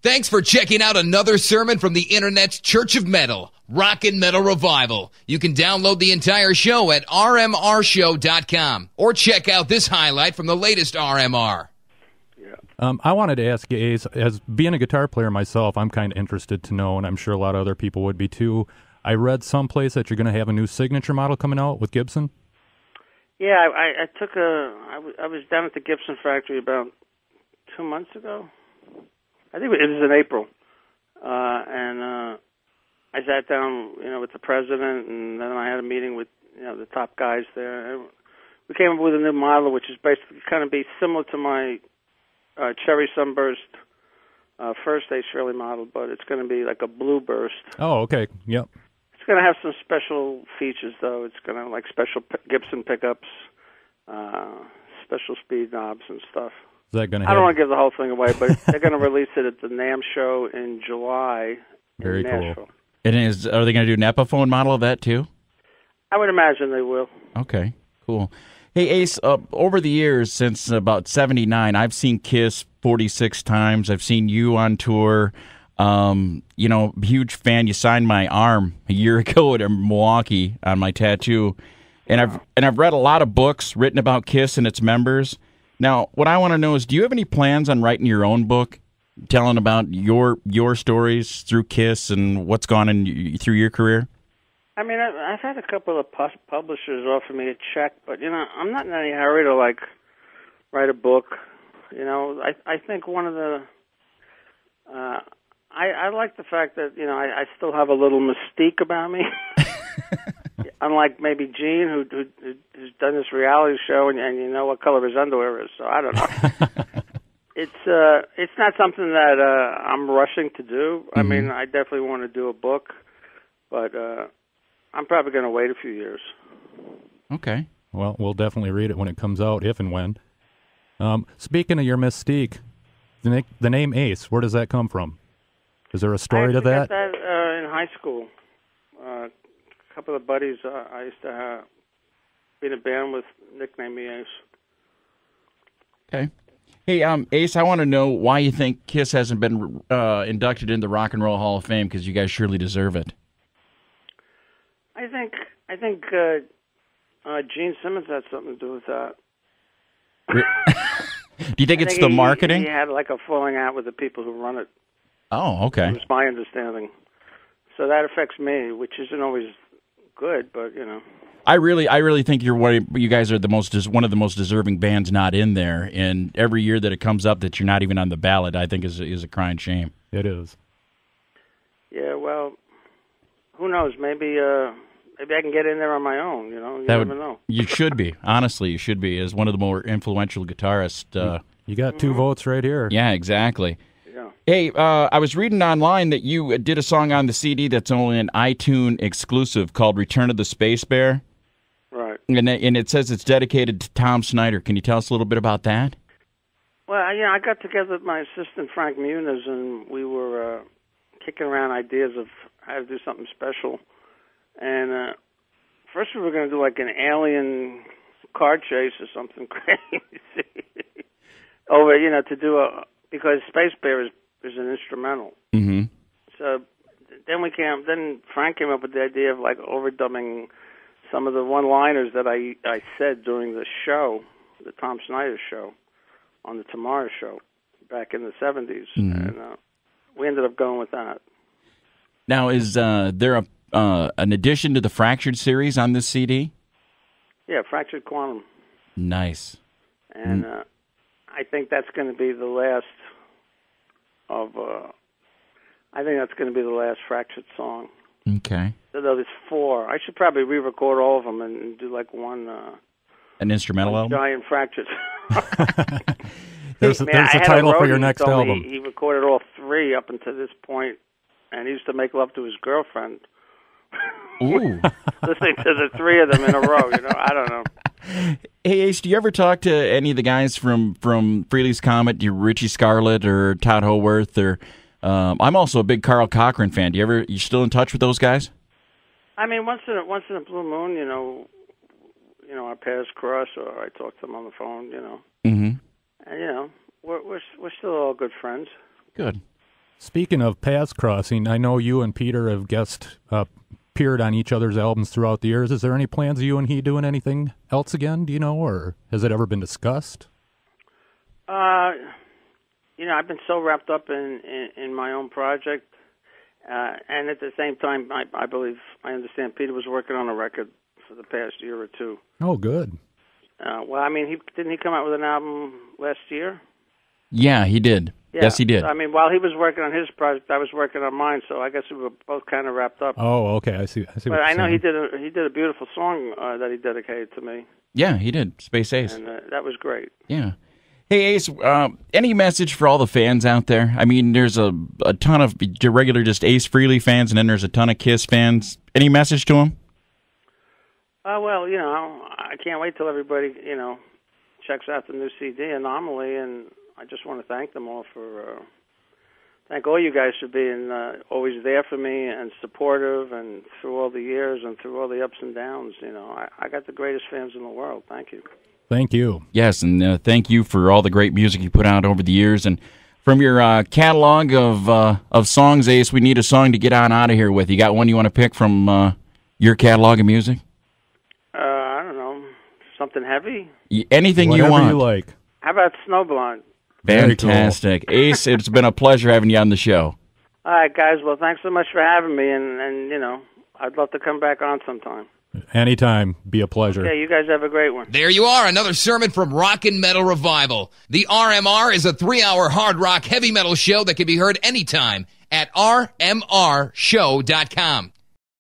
Thanks for checking out another sermon from the Internet's Church of Metal, Rock and Metal Revival. You can download the entire show at rmrshow.com or check out this highlight from the latest RMR. I wanted to ask you, Ace, as being a guitar player myself, I'm kind of interested to know, and I'm sure a lot of other people would be too. I read someplace that you're going to have a new signature model coming out with Gibson. Yeah, I was down at the Gibson factory about 2 months ago. I think it was in April, and I sat down, with the president, and then I had a meeting with, the top guys there. And we came up with a new model, which is basically kind of be similar to my Cherry Sunburst first stage Frehley model, but it's going to be like a blue burst. Oh, okay. Yep. It's going to have some special features, though. It's going to have like special Gibson pickups, special speed knobs and stuff. Is that going to? I don't want to give the whole thing away, but they're going to release it at the NAMM show in July. Very in Nashville. cool. And are they going to do an Epiphone model of that too? I would imagine they will. Okay, cool. Hey, Ace, over the years, since about 79, I've seen Kiss 46 times. I've seen you on tour. Huge fan. You signed my arm a year ago at Milwaukee on my tattoo. And I've read a lot of books written about Kiss and its members. Now, what I want to know is, do you have any plans on writing your own book, telling about your stories through Kiss and what's gone through your career? I mean, I've had a couple of publishers offer me a check, but, I'm not in any hurry to, write a book. I think one of the... I like the fact that, I still have a little mystique about me. Unlike maybe Gene, who's done this reality show, and you know what color his underwear is, so I don't know. It's not something that I'm rushing to do. I mean, I definitely want to do a book, but I'm probably going to wait a few years. Okay. Well, we'll definitely read it when it comes out, if and when. Speaking of your mystique, the name Ace, where does that come from? Is there a story to that? I got that in high school. A couple of buddies I used to be in a band with nicknamed me Ace. Okay. Hey, Ace, I want to know why you think Kiss hasn't been inducted into the Rock and Roll Hall of Fame, because you guys surely deserve it. I think Gene Simmons had something to do with that. Do you think it's the marketing? He had like a falling out with the people who run it. Oh, okay. That's my understanding. So that affects me, which isn't always good, but I really think you guys are one of the most deserving bands not in there, and every year that it comes up that you're not even on the ballot, I think is a crying shame. It is. Yeah, well, who knows? Maybe I can get in there on my own. You never know. You should be. Honestly, you should be. As one of the more influential guitarists. You got 2 votes right here. Yeah, exactly. Yeah. Hey, I was reading online that you did a song on the CD that's only an iTunes exclusive called "Return of the Space Bear." Right. And it says it's dedicated to Tom Snyder. Can you tell us a little bit about that? Well, I got together with my assistant, Frank Muniz, and we were kicking around ideas of how to do something special. And first we were going to do like an alien car chase or something crazy. Because Space Bear is an instrumental. Mm-hmm. So then Frank came up with the idea of like overdubbing some of the one-liners that I said during the show, the Tom Snyder show, on the Tomorrow Show back in the 70s. Mm-hmm. And we ended up going with that. Now, is there an addition to the Fractured series on this CD? Yeah, Fractured Quantum. Nice. And I think that's going to be the last of... I think that's going to be the last Fractured song. Okay. So there's 4. I should probably re-record all of them and do like one... an instrumental album? Giant Fractured. There's a title for your next album. He recorded all 3 up until this point, and he used to make love to his girlfriend. Ooh. Listening to the 3 of them in a row, I don't know. Hey, Ace, do you ever talk to any of the guys from Frehley's Comet, Richie Scarlett or Todd Howarth? Or I'm also a big Carl Cochran fan. You still in touch with those guys? I mean, once in a blue moon, our paths cross, or I talk to them on the phone, Mm-hmm. And we're still all good friends. Good. Speaking of paths crossing, I know you and Peter have appeared on each other's albums throughout the years. Is there any plans of you and he doing anything else again, do you know, or has it ever been discussed? I've been so wrapped up in my own project, and at the same time, I believe, I understand Peter was working on a record for the past year or two. Oh, good. Well, I mean, didn't he come out with an album last year? Yeah, he did. Yeah. Yes, he did. I mean, while he was working on his project, I was working on mine, so I guess we were both kind of wrapped up. Oh, okay. I see. But I know he did a beautiful song that he dedicated to me. Yeah, he did. Space Ace. And that was great. Yeah. Hey, Ace, any message for all the fans out there? I mean, there's a ton of regular just Ace Frehley fans, and then there's a ton of Kiss fans. Any message to them? Well, I can't wait till everybody, checks out the new CD, Anomaly, and I just want to thank them all thank all you guys for being always there for me and supportive, and through all the years and through all the ups and downs. I got the greatest fans in the world. Thank you. Thank you. Yes, and thank you for all the great music you put out over the years. And from your catalog of songs, Ace, we need a song to get on out of here with. You got one you want to pick from your catalog of music? I don't know. Something heavy? Anything Whatever you want. you like. How about Snowblind? Fantastic. Cool. Ace, it's been a pleasure having you on the show. All right, guys. Well, thanks so much for having me, and I'd love to come back on sometime. Anytime. Be a pleasure. Yeah, you guys have a great one. There you are, another sermon from Rockin' Metal Revival. The RMR is a 3-hour hard rock heavy metal show that can be heard anytime at rmrshow.com.